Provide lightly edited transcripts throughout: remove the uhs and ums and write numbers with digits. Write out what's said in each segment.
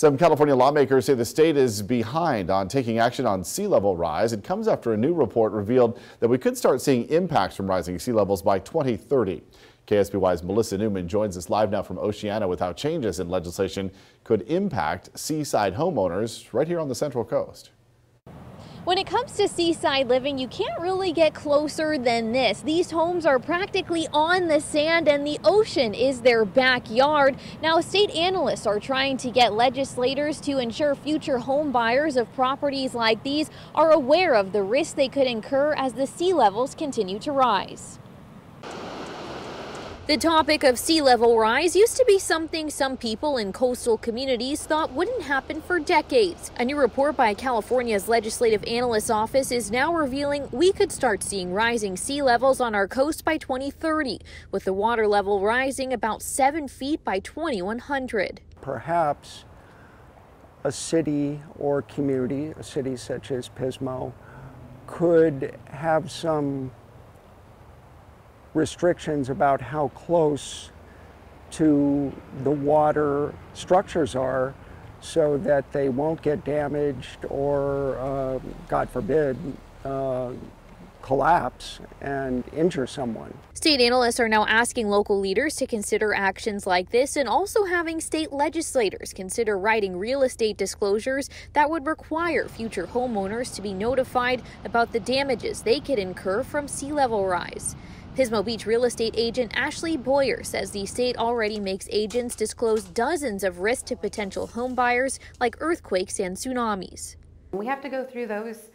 Some California lawmakers say the state is behind on taking action on sea level rise. It comes after a new report revealed that we could start seeing impacts from rising sea levels by 2030. KSBY's Melissa Newman joins us live now from Oceana with how changes in legislation could impact seaside homeowners right here on the Central Coast. When it comes to seaside living, you can't really get closer than this. These homes are practically on the sand and the ocean is their backyard. Now, state analysts are trying to get legislators to ensure future home buyers of properties like these are aware of the risks they could incur as the sea levels continue to rise. The topic of sea level rise used to be something some people in coastal communities thought wouldn't happen for decades. A new report by California's Legislative Analyst's Office is now revealing we could start seeing rising sea levels on our coast by 2030, with the water level rising about 7 feet by 2100. Perhaps a city or community, a city such as Pismo, could have some restrictions about how close to the water structures are so that they won't get damaged or, God forbid, collapse and injure someone. State analysts are now asking local leaders to consider actions like this and also having state legislators consider writing real estate disclosures that would require future homeowners to be notified about the damages they could incur from sea level rise. Pismo Beach real estate agent Ashley Boyer says the state already makes agents disclose dozens of risks to potential home buyers like earthquakes and tsunamis. We have to go through those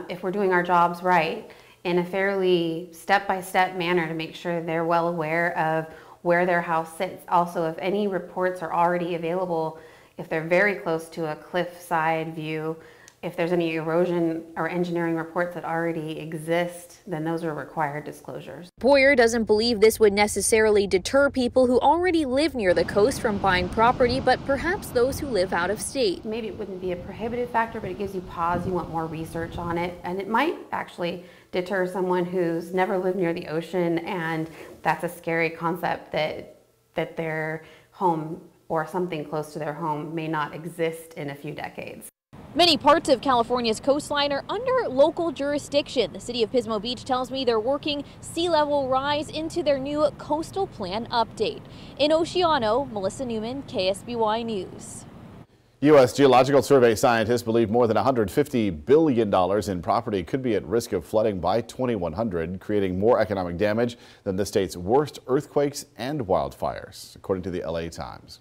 if we're doing our jobs right in a fairly step-by-step manner to make sure they're well aware of where their house sits. Also, if any reports are already available, if they're very close to a cliffside view, if there's any erosion or engineering reports that already exist, then those are required disclosures. Boyer doesn't believe this would necessarily deter people who already live near the coast from buying property, but perhaps those who live out of state. Maybe it wouldn't be a prohibitive factor, but it gives you pause. You want more research on it, and it might actually deter someone who's never lived near the ocean, and that's a scary concept that their home or something close to their home may not exist in a few decades. Many parts of California's coastline are under local jurisdiction. The city of Pismo Beach tells me they're working sea level rise into their new coastal plan update. In Oceano, Melissa Newman, KSBY News. U.S. Geological Survey scientists believe more than $150 billion in property could be at risk of flooding by 2100, creating more economic damage than the state's worst earthquakes and wildfires, according to the LA Times.